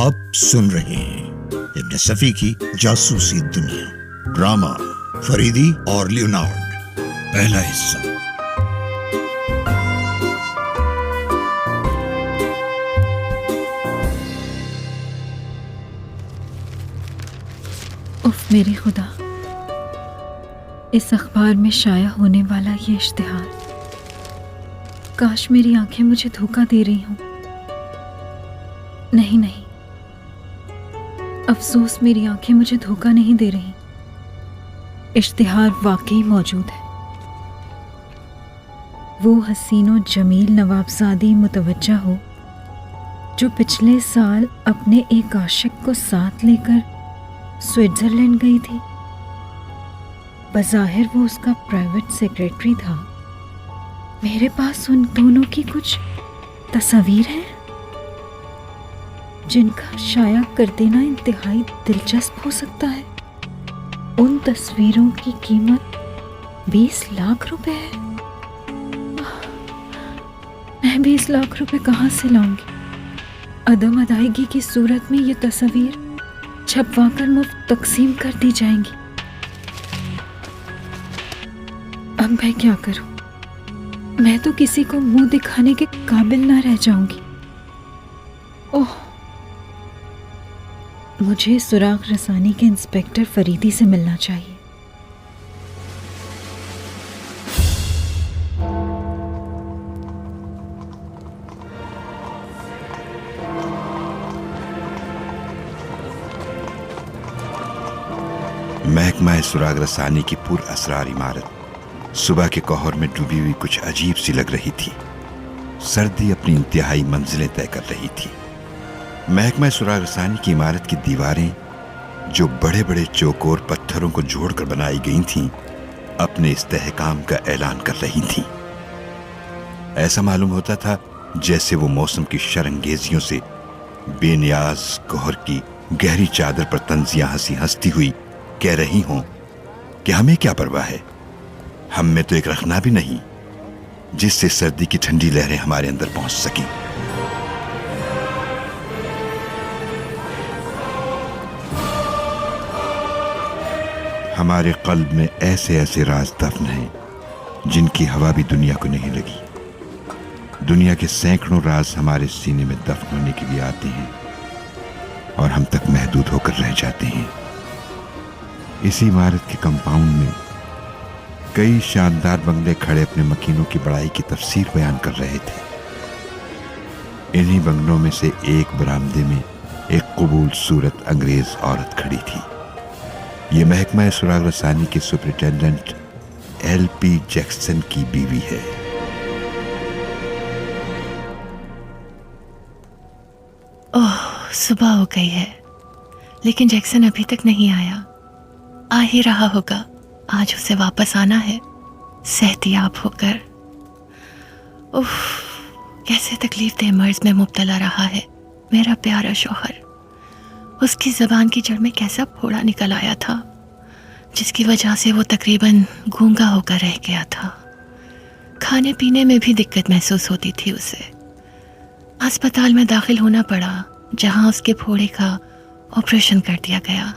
आप सुन रहे हैं इब्न सफी की जासूसी दुनिया, ड्रामा फरीदी और लियोनार्ड, पहला हिस्सा। उफ मेरे खुदा, इस अखबार में शाया होने वाला ये इश्तिहार, काश मेरी आंखें मुझे धोखा दे रही हों। नहीं, अफसोस मेरी आंखें मुझे धोखा नहीं दे रही। इश्तिहार वाकई मौजूद है। वो हसीनो जमील नवाबजादी मुतवज्जा हो जो पिछले साल अपने एक आशिक को साथ लेकर स्विट्जरलैंड गई थी। बज़ाहिर वो उसका प्राइवेट सेक्रेटरी था। मेरे पास उन दोनों की कुछ तस्वीर हैं जिनका शाया कर देना इंतहाई दिलचस्प हो सकता है। उन तस्वीरों की कीमत 20 लाख रुपए है। मैं 20 लाख रुपए कहाँ से लाऊंगी? अदम अदायगी की सूरत में ये तस्वीर छपवाकर मुफ्त तकसीम कर दी जाएंगी। अब मैं क्या करूं? मैं तो किसी को मुंह दिखाने के काबिल ना रह जाऊंगी। ओह, मुझे सुराग रसानी के इंस्पेक्टर फरीदी से मिलना चाहिए। महकमा सुराग रसानी की पुरअसरार इमारत सुबह के कोहर में डूबी हुई कुछ अजीब सी लग रही थी। सर्दी अपनी इंतहाई मंजिलें तय कर रही थी। महकमा सुराग रसानी की इमारत की दीवारें, जो बड़े बड़े चौकोर पत्थरों को जोड़कर बनाई गई थीं, अपने इस्तेहकाम का ऐलान कर रही थीं। ऐसा मालूम होता था जैसे वो मौसम की शरंगेजियों से बेनियाज कोहर की गहरी चादर पर तंजियां हंसती हुई कह रही हों कि हमें क्या परवाह है, हम में तो एक रखना भी नहीं जिससे सर्दी की ठंडी लहरें हमारे अंदर पहुंच सकें। हमारे कल्ब में ऐसे ऐसे राज दफन हैं जिनकी हवा भी दुनिया को नहीं लगी। दुनिया के सैकड़ों राज हमारे सीने में दफन होने के लिए आते हैं और हम तक महदूद होकर रह जाते हैं। इसी इमारत के कंपाउंड में कई शानदार बंगले खड़े अपने मकीनों की बड़ाई की तफसीर बयान कर रहे थे। इन्हीं बंगलों में से एक बरामदे में एक कबूल सूरत अंग्रेज औरत खड़ी थी। ये महकमा सुराग रसानी के सुपरिटेंडेंट LP जैक्सन की बीवी है। ओह, सुबह हो गई है लेकिन जैक्सन अभी तक नहीं आया। आ ही रहा होगा, आज उसे वापस आना है सेहतियाब होकर। उफ, कैसे तकलीफ दे मर्ज में मुब्तला रहा है मेरा प्यारा शौहर। उसकी ज़बान की जड़ में कैसा फोड़ा निकल आया था जिसकी वजह से वो तकरीबन गूंगा होकर रह गया था। खाने पीने में भी दिक्कत महसूस होती थी उसे। अस्पताल में दाखिल होना पड़ा जहां उसके फोड़े का ऑपरेशन कर दिया गया।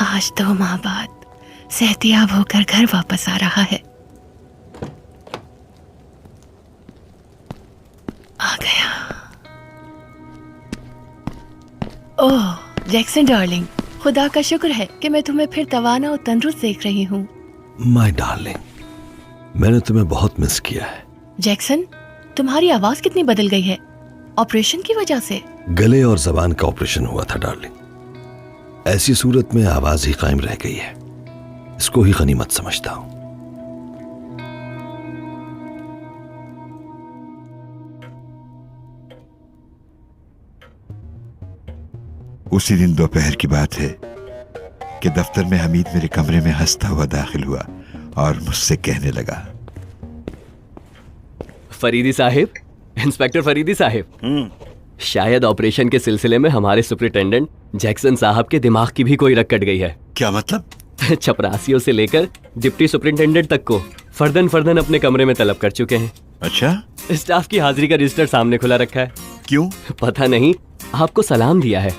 आज 2 माह बाद सेहतियाब होकर घर वापस आ रहा है। आ गया। ओह जैक्सन डार्लिंग, खुदा का शुक्र है कि मैं तुम्हें फिर तवाना और तंदुरुस्त देख रही हूँ। माय डार्लिंग, मैंने तुम्हें बहुत मिस किया है। जैक्सन, तुम्हारी आवाज कितनी बदल गई है, ऑपरेशन की वजह से? गले और जबान का ऑपरेशन हुआ था डार्लिंग। ऐसी सूरत में आवाज ही कायम रह गई है, इसको ही गनीमत समझता हूं। उसी दिन दोपहर की बात है कि दफ्तर में हमीद मेरे कमरे में हंसता हुआ दाखिल हुआ और मुझसे कहने लगा, फरीदी साहिब, इंस्पेक्टर फरीदी साहिब, शायद ऑपरेशन के सिलसिले में हमारे सुपरिटेंडेंट जैक्सन साहब के दिमाग की भी कोई रग कट गई है। क्या मतलब? चपरासियों से लेकर डिप्टी सुपरिटेंडेंट तक को फर्दन फर्दन अपने कमरे में तलब कर चुके हैं। अच्छा? स्टाफ की हाजिरी का रजिस्टर सामने खुला रखा है। क्यों? पता नहीं, آپ کو سلام دیا ہے.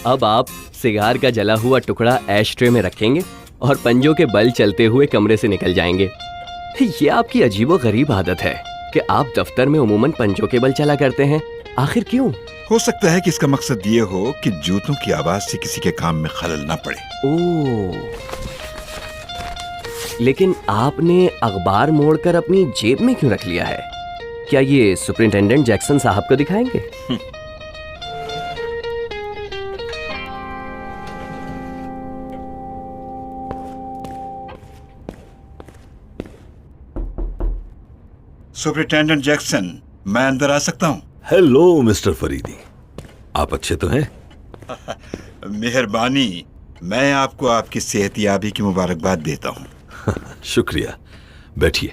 اب آپ سگار کا جلا ہوا ٹکڑا ایش ٹرے میں رکھیں گے اور پنجوں کے بل چلتے ہوئے کمرے سے نکل جائیں گے. یہ آپ کی عجیب و غریب عادت ہے کہ آپ دفتر میں عموماً پنجوں کے بل چلا کرتے ہیں. آخر کیوں؟ ہو سکتا ہے کہ اس کا مقصد یہ ہو کہ جوتوں کی آواز سے کسی کے کام میں خلل نہ پڑے. لیکن آپ نے اخبار موڑ کر اپنی جیب میں کیوں رکھ لیا ہے؟ کیا یہ سپرنٹینڈنٹ جیکسن صاحب کو دکھائیں گے؟ سپرنٹینڈنٹ جیکسن، میں اندر آ سکتا ہوں؟ ہیلو مسٹر فریدی، آپ اچھے تو ہیں؟ مہربانی، میں آپ کو آپ کی صحت یابی کی مبارکباد دیتا ہوں. شکریہ، بیٹھیے.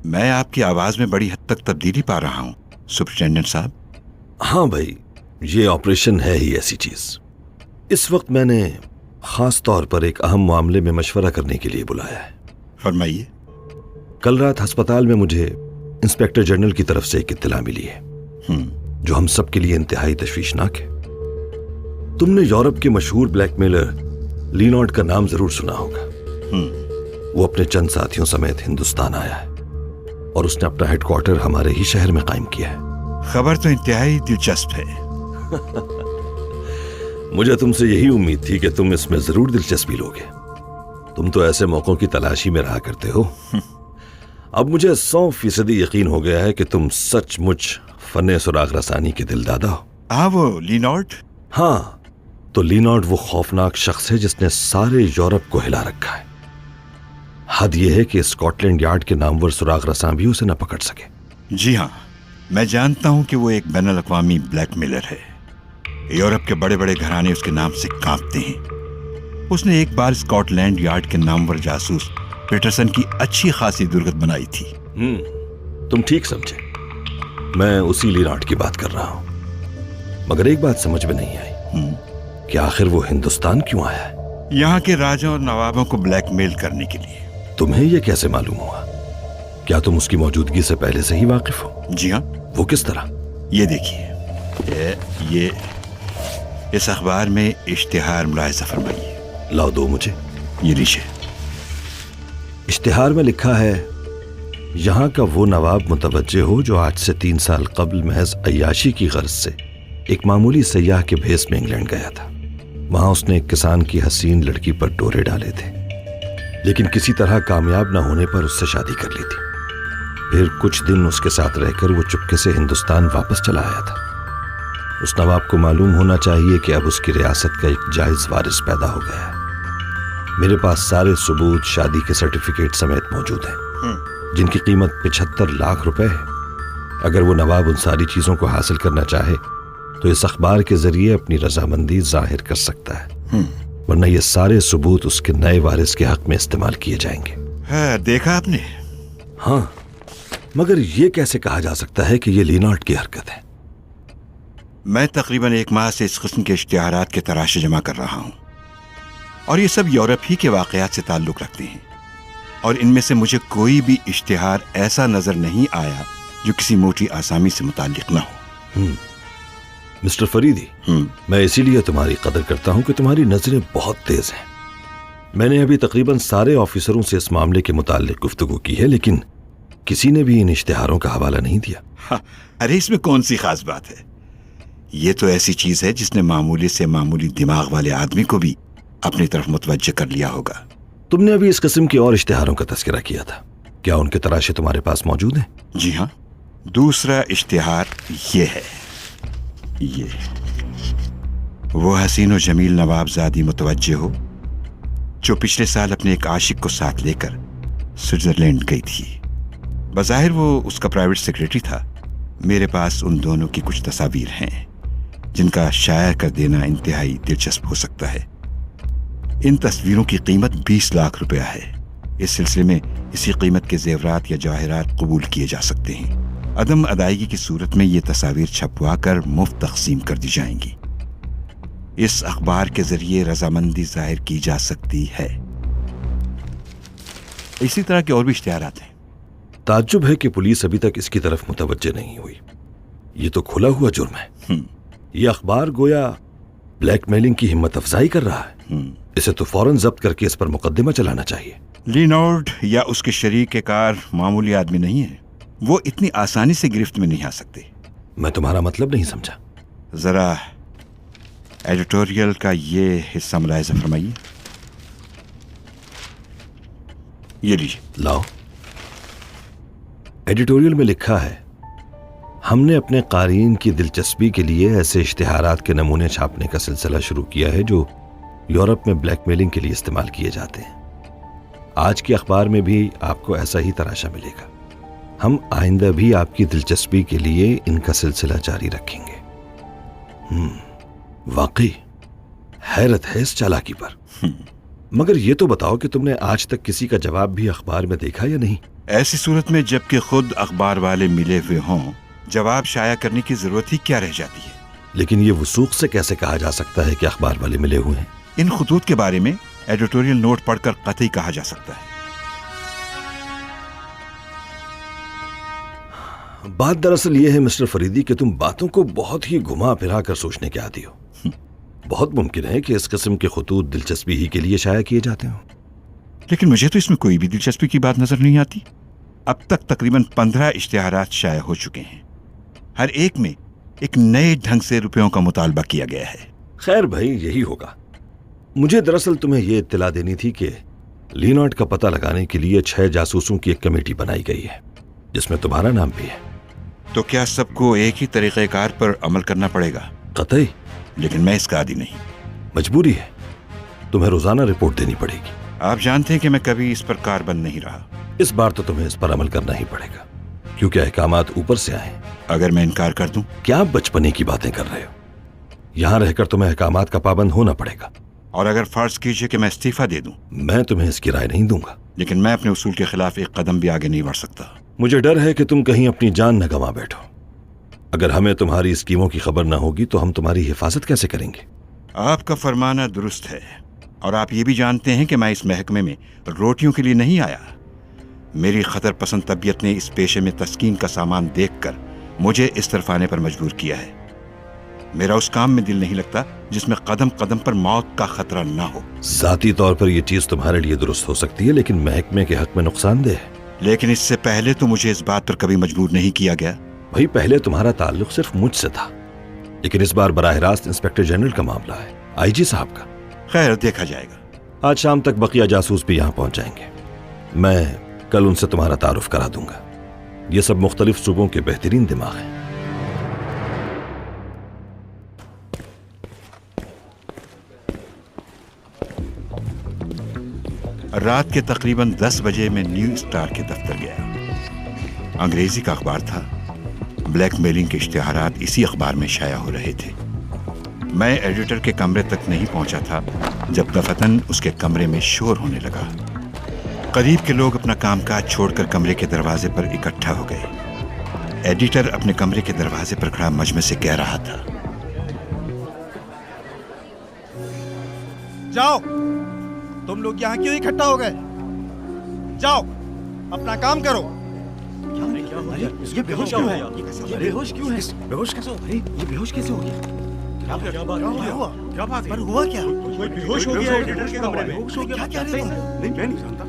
میں آپ کی آواز میں بڑی حد تک تبدیلی پا رہا ہوں سپرنٹینڈنٹ صاحب. ہاں بھائی، یہ آپریشن ہے ہی ایسی چیز. اس وقت میں نے خاص طور پر ایک اہم معاملے میں مشورہ کرنے کے لیے بلایا ہے. فرمائیے. کل رات ہسپتال میں مجھے انسپیکٹر جنرل کی طرف سے ایک اطلاع ملی ہے جو ہم سب کے لیے انتہائی تشویشناک ہے. تم نے یورپ کے مشہور بلیک میلر لینارڈ کا نام ضرور سنا ہوگا. وہ اپنے چند ساتھیوں سمیت ہندوستان آیا ہے اور اس نے اپنا ہیڈ کوارٹر ہمارے ہی شہر میں قائم کیا ہے. خبر تو انتہائی دلچسپ ہے. مجھے تم سے یہی امید تھی کہ تم اس میں ضرور دلچسپی لوگے. تم تو ایسے موقعوں کی تلاشی میں رہا کرتے ہو. اب مجھے 100% یقین ہو گیا ہے کہ تم سچ مچ فن سراغ رسانی کے دل دادا ہو. وہ لینارڈ؟ ہاں، تو لینارڈ وہ خوفناک شخص ہے جس نے سارے یورپ کو ہلا رکھا ہے. حد یہ ہے کہ اسکاٹ لینڈ یارڈ کے نامور سراغ رساں بھی اسے نہ پکڑ سکے. جی ہاں، میں جانتا ہوں کہ وہ ایک بین الاقوامی بلیک میلر ہے. یورپ کے بڑے بڑے گھرانے اس کے نام سے کانپتے ہیں. اس نے ایک بار اسکاٹ لینڈ یارڈ کے نامور جاسوس پیٹرسن کی اچھی خاصی درگت بنائی تھی. تم ٹھیک سمجھے، میں اسی لینارڈ کی بات کر رہا ہوں. مگر ایک بات سمجھ میں نہیں آئی کہ آخر وہ ہندوستان کیوں آیا ہے؟ یہاں کے راجوں اور نوابوں کو بلیک میل کرنے کے لیے. تمہیں یہ کیسے معلوم ہوا؟ کیا تم اس کی موجودگی سے پہلے سے ہی واقف ہو؟ جی ہاں. وہ کس طرح؟ یہ دیکھیے، یہ اس اخبار میں اشتہار ملاحظہ فرمائیے. لاؤ دو مجھے. یہ لیجیے. اشتہار میں لکھا ہے، یہاں کا وہ نواب متوجہ ہو جو آج سے 3 سال قبل محض عیاشی کی غرض سے ایک معمولی سیاح کے بھیس میں انگلینڈ گیا تھا. وہاں اس نے ایک کسان کی حسین لڑکی پر ڈورے ڈالے تھے، لیکن کسی طرح کامیاب نہ ہونے پر اس سے شادی کر لی تھی. پھر کچھ دن اس کے ساتھ رہ کر وہ چپکے سے ہندوستان واپس چلا آیا تھا. اس نواب کو معلوم ہونا چاہیے کہ اب اس کی ریاست کا ایک جائز وارث پیدا ہو گیا ہے. میرے پاس سارے ثبوت شادی کے سرٹیفکیٹ سمیت موجود ہیں جن کی قیمت 75 لاکھ روپے ہے. اگر وہ نواب ان ساری چیزوں کو حاصل کرنا چاہے تو اس اخبار کے ذریعے اپنی رضامندی ظاہر کر سکتا ہے، ورنہ یہ سارے ثبوت اس کے نئے وارث کے حق میں استعمال کیے جائیں گے. دیکھا آپ نے؟ ہاں، مگر یہ کیسے کہا جا سکتا ہے کہ یہ لینارڈ کی حرکت ہے؟ میں تقریباً 1 ماہ سے اس قسم کے اشتہارات کے تراشے جمع کر رہا ہوں، اور یہ سب یورپ ہی کے واقعات سے تعلق رکھتے ہیں، اور ان میں سے مجھے کوئی بھی اشتہار ایسا نظر نہیں آیا جو کسی موٹی آسامی سے متعلق نہ ہو. مسٹر فریدی، میں اسی لیے تمہاری قدر کرتا ہوں کہ تمہاری نظریں بہت تیز ہیں. میں نے ابھی تقریباً سارے آفیسروں سے اس معاملے کے متعلق گفتگو کی ہے، لیکن کسی نے بھی ان اشتہاروں کا حوالہ نہیں دیا. ارے اس میں کون سی خاص بات ہے؟ یہ تو ایسی چیز ہے جس نے معمولی سے معمولی دماغ والے آدمی کو بھی اپنی طرف متوجہ کر لیا ہوگا. تم نے ابھی اس قسم کے اور اشتہاروں کا تذکرہ کیا تھا، کیا ان کے تراشے تمہارے پاس موجود ہیں؟ جی ہاں. دوسرا اشتہار یہ ہے. یہ وہ حسین و جمیل نواب زادی متوجہ ہو جو پچھلے سال اپنے ایک عاشق کو ساتھ لے کر سوئٹزرلینڈ گئی تھی. بظاہر وہ اس کا پرائیویٹ سیکریٹری تھا. میرے پاس ان دونوں کی کچھ تصاویر ہیں جن کا شائع کر دینا انتہائی دلچسپ ہو سکتا ہے. ان تصویروں کی قیمت 20 لاکھ روپیہ ہے. اس سلسلے میں اسی قیمت کے زیورات یا جواہرات قبول کیے جا سکتے ہیں. عدم ادائیگی کی صورت میں یہ تصاویر چھپوا کر مفت تقسیم کر دی جائیں گی. اس اخبار کے ذریعے رضامندی ظاہر کی جا سکتی ہے. اسی طرح کے اور بھی اشتہارات ہیں. ताज्जुब है कि पुलिस अभी तक इसकी तरफ मुतवज्जे नहीं हुई। ये तो खुला हुआ जुर्म है। ये अखबार गोया ब्लैकमेलिंग की हिम्मत अफजाई कर रहा है। इसे तो फौरन जब्त करके इस पर मुकदमा चलाना चाहिए। लियोनार्ड या उसके शरीक कार मामूली आदमी नहीं है, वो इतनी आसानी से गिरफ्त में नहीं आ सकते। मैं तुम्हारा मतलब नहीं समझा। जरा एडिटोरियल का ये हिस्सा मुलाहिजा फरमाइए। ये लीजिए। लाओ। एडिटोरियल में लिखा है, हमने अपने कारीन की दिलचस्पी के लिए ऐसे इश्तिहारात के नमूने छापने का सिलसिला शुरू किया है जो यूरोप में ब्लैकमेलिंग के लिए इस्तेमाल किए जाते हैं। आज के अखबार में भी आपको ऐसा ही तराशा मिलेगा। हम आइंदा भी आपकी दिलचस्पी के लिए इनका सिलसिला जारी रखेंगे। वाकई हैरत है इस चालाकी पर। मगर ये तो बताओ कि तुमने आज तक किसी का जवाब भी अखबार में देखा या नहीं? ऐसी सूरत में जबकि खुद अखबार वाले मिले हुए हों, जवाब शाया करने की जरूरत ही क्या रह जाती है? लेकिन ये वसूख से कैसे कहा जा सकता है कि अखबार वाले मिले हुए हैं? इन खुतूत के बारे में एडिटोरियल नोट पढ़कर कतई कहा जा सकता है। बात दरअसल ये है मिस्टर फरीदी कि तुम बातों को बहुत ही घुमा फिरा कर सोचने के आदी हो। बहुत मुमकिन है कि इस किस्म के खुतूत दिलचस्पी ही के लिए शाया किए जाते हो। लेकिन मुझे तो इसमें कोई भी दिलचस्पी की बात नजर नहीं आती। अब तक तकरीबन 15 इश्तिहारात शाया हो चुके हैं। हर एक में एक नए ढंग से रुपयों का मुतालबा किया गया है। खैर भाई, यही होगा। मुझे दरअसल तुम्हें यह इत्तला देनी थी कि लियोनार्ड का पता लगाने के लिए 6 जासूसों की एक कमेटी बनाई गई है, जिसमें तुम्हारा नाम भी है। तो क्या सबको एक ही तरीक़ेकार पर अमल करना पड़ेगा? कतई। लेकिन मैं इसका आदी नहीं। मजबूरी है, तुम्हें रोजाना रिपोर्ट देनी पड़ेगी। आप जानते हैं कि मैं कभी इस पर कारबंद नहीं रहा। इस बार तो तुम्हें इस पर अमल करना ही पड़ेगा, क्योंकि अहकामात ऊपर से आए। अगर मैं इनकार कर दूं? क्या आप बचपने की बातें कर रहे हो? यहां रहकर तुम्हें अहकामात का पाबंद होना पड़ेगा। और अगर फर्ज कीजिए कि मैं इस्तीफा दे दूं? मैं तुम्हें इसकी राय नहीं दूंगा। लेकिन मैं अपने उसूल के खिलाफ एक कदम भी आगे नहीं बढ़ सकता। मुझे डर है कि तुम कहीं अपनी जान न गंवा बैठो। अगर हमें तुम्हारी स्कीमों की खबर न होगी तो हम तुम्हारी हिफाजत कैसे करेंगे? आपका फरमाना दुरुस्त है, और आप ये भी जानते हैं कि मैं इस महकमे में रोटियों के लिए नहीं आया। मेरी खतर पसंद तबीयत ने इस पेशे में तस्कीन का सामान देखकर मुझे इस तरफ आने पर मजबूर किया है। मेरा उस काम में दिल नहीं लगता जिसमें कदम कदम पर मौत का खतरा ना हो। जाती तौर पर यह चीज तुम्हारे लिए दुरुस्त हो सकती है, लेकिन महकमे के हक में नुकसानदेह है। लेकिन इससे पहले तो मुझे इस बात पर कभी मजबूर नहीं किया गया। भाई, पहले तुम्हारा ताल्लुक सिर्फ मुझसे था, लेकिन इस बार बराह रास्त इंस्पेक्टर जनरल का मामला है, आईजी साहब का। खैर, देखा जाएगा। आज शाम तक बकिया जासूस भी यहाँ पहुंच जाएंगे। मैं कल उनसे तुम्हारा तारुफ करा दूंगा। ये सब मुख्तलिफ सूबों के बेहतरीन दिमाग हैं। रात के तकरीबन 10 बजे मैं न्यू स्टार के दफ्तर गया। अंग्रेजी का अखबार था। ब्लैकमेलिंग के इश्तिहारात इसी अखबार में शाया हो रहे थे। मैं एडिटर के कमरे तक नहीं पहुंचा था जब दफतन उसके कमरे में शोर होने लगा। करीब के लोग अपना कामकाज छोड़कर कमरे के दरवाजे पर इकट्ठा हो गए। एडिटर अपने कमरे के दरवाजे पर खड़ा मजमे से कह रहा था, जाओ, तुम लोग यहाँ क्यों इकट्ठा हो गए? जाओ, अपना काम करो। ये बेहोश क्यों है? ये बेहोश क्यों है? बेहोश कैसे हो? ये बेहोश कैसे हो गया? क्या बात है? हुआ क्या? कोई बेहोश हो गया एडिटर के कमरे में। क्या कह रहे हो? नहीं, मैं नहीं जानता।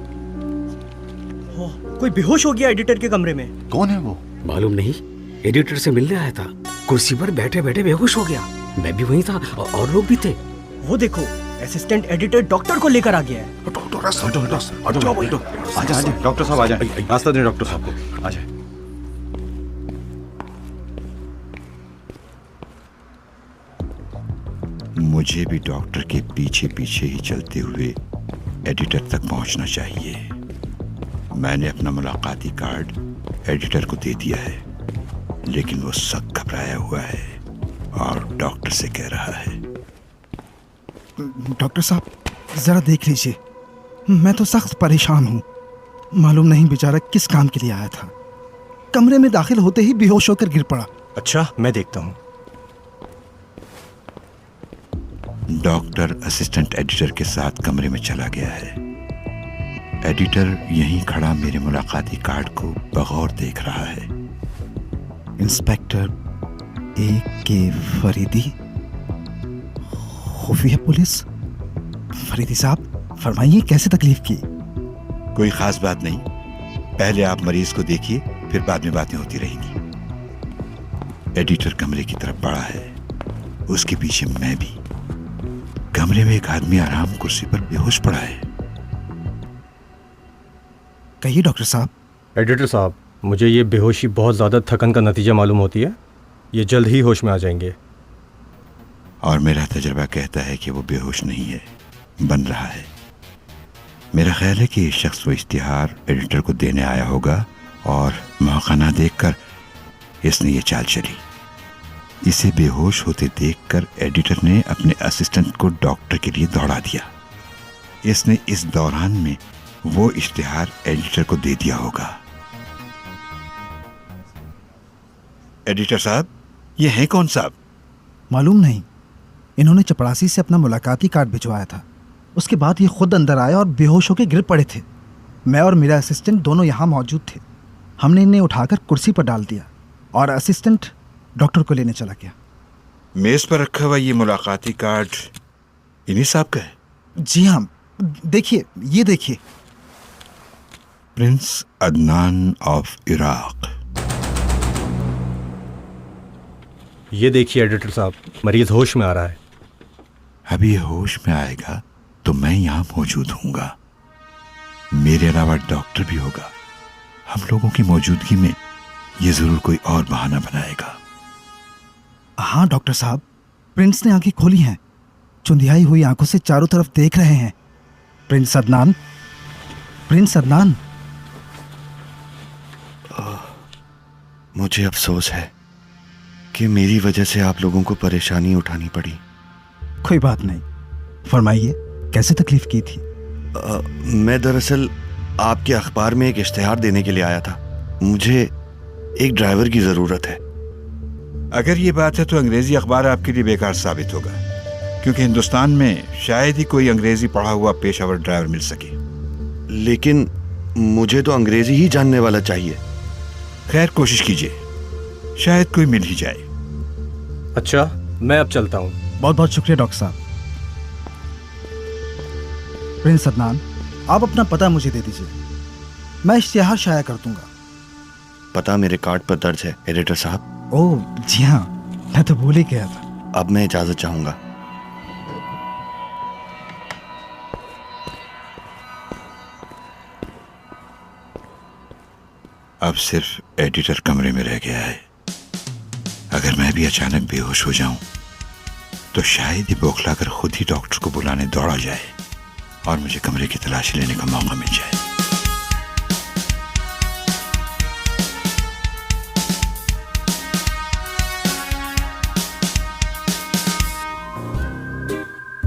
कोई बेहोश हो गया एडिटर के कमरे में। कौन है वो? मालूम नहीं, एडिटर से मिलने आया था, कुर्सी पर बैठे बैठे बेहोश हो गया। मैं भी वहीं था और लोग भी थे। वो देखो, असिस्टेंट एडिटर डॉक्टर को लेकर आ गया है। डॉक्टर साहब आ जाए। रास्ता दें डॉक्टर साहब को। आ जाए। मुझे भी डॉक्टर के पीछे पीछे ही चलते हुए एडिटर तक पहुंचना चाहिए। मैंने अपना मुलाकाती कार्ड एडिटर को दे दिया है, लेकिन वो सख्त घबराया हुआ है और डॉक्टर से कह रहा है, डॉक्टर साहब, जरा देख लीजिए, मैं तो सख्त परेशान हूँ। मालूम नहीं बेचारा किस काम के लिए आया था। कमरे में दाखिल होते ही बेहोश होकर गिर पड़ा। अच्छा, मैं देखता हूँ। डॉक्टर असिस्टेंट एडिटर के साथ कमरे में चला गया है। एडिटर यहीं खड़ा मेरे मुलाकाती कार्ड को बगौर देख रहा है। Inspector A.K. फरीदी, खुफिया पुलिस। फरीदी साहब फरमाइए, कैसे तकलीफ की? कोई खास बात नहीं, पहले आप मरीज को देखिए, फिर बाद में बातें होती रहेंगी। एडिटर कमरे की तरफ बढ़ा है, उसके पीछे मैं भी। कमरे में एक आदमी आराम कुर्सी पर बेहोश पड़ा है। कहिए डॉक्टर साहब। एडिटर साहब, मुझे ये बेहोशी बहुत ज़्यादा थकन का नतीजा मालूम होती है। ये जल्द ही होश में आ जाएंगे। और मेरा तजुर्बा कहता है कि वो बेहोश नहीं है, बन रहा है। मेरा ख्याल है कि ये शख्स वो इश्तिहार एडिटर को देने आया होगा और मौका ना देखकर इसने ये चाल चली। इसे बेहोश होते देखकर एडिटर ने अपने असिस्टेंट को डॉक्टर के लिए दौड़ा दिया। इसने इस दौरान में वो इश्तिहार एडिटर को दे दिया होगा। एडिटर साहब, ये हैं कौन साहब? मालूम नहीं, इन्होंने चपरासी से अपना मुलाकाती कार्ड भिजवाया था। उसके बाद ये खुद अंदर आए और बेहोश होकर गिर पड़े थे। मैं और मेरा असिस्टेंट दोनों यहाँ मौजूद थे। हमने इन्हें उठाकर कुर्सी पर डाल दिया और असिस्टेंट डॉक्टर को लेने चला गया। मेज पर रखा हुआ ये मुलाकाती कार्ड इन्हीं साहब का है? जी हाँ, देखिए, ये देखिए। Prince Adnan of Iraq. ये देखिए एडिटर साहब, मरीज होश में आ रहा है। अभी ये होश में आएगा तो मैं यहाँ मौजूद हूँगा। मेरे अलावा डॉक्टर भी होगा। हम लोगों की मौजूदगी में ये जरूर कोई और बहाना बनाएगा। हाँ डॉक्टर साहब, प्रिंस ने आंखें खोली हैं, चुंधियाई हुई आंखों से चारों तरफ देख रहे हैं। Prince Adnan, Prince Adnan. मुझे अफसोस है कि मेरी वजह से आप लोगों को परेशानी उठानी पड़ी। कोई बात नहीं, फरमाइए, कैसे तकलीफ की थी? मैं दरअसल आपके अखबार में एक इश्तिहार देने के लिए आया था। मुझे एक ड्राइवर की ज़रूरत है। अगर ये बात है तो अंग्रेजी अखबार आपके लिए बेकार साबित होगा, क्योंकि हिंदुस्तान में शायद ही कोई अंग्रेजी पढ़ा हुआ पेशावर ड्राइवर मिल सके। लेकिन मुझे तो अंग्रेजी ही जानने वाला चाहिए। खैर, कोशिश कीजिए, शायद कोई मिल ही जाए। अच्छा, मैं अब चलता हूँ। बहुत बहुत शुक्रिया डॉक्टर साहब। प्रिंस अदनान, आप अपना पता मुझे दे दीजिए, मैं इश्तिहार शाया कर दूंगा। पता मेरे कार्ड पर दर्ज है एडिटर साहब। ओह जी हाँ, मैं तो भूल ही गया था। अब मैं इजाजत चाहूंगा। अब सिर्फ एडिटर कमरे में रह गया है। अगर मैं भी अचानक बेहोश हो जाऊं तो शायद ही बौखलाकर खुद ही डॉक्टर को बुलाने दौड़ा जाए और मुझे कमरे की तलाशी लेने का मौका मिल जाए।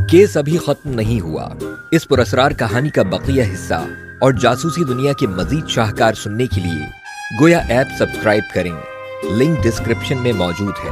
केस अभी खत्म नहीं हुआ। इस पुरअसरार कहानी का बकिया हिस्सा और जासूसी दुनिया के मजीद शाहकार सुनने के लिए गोया ऐप सब्सक्राइब करें। लिंक डिस्क्रिप्शन में मौजूद है।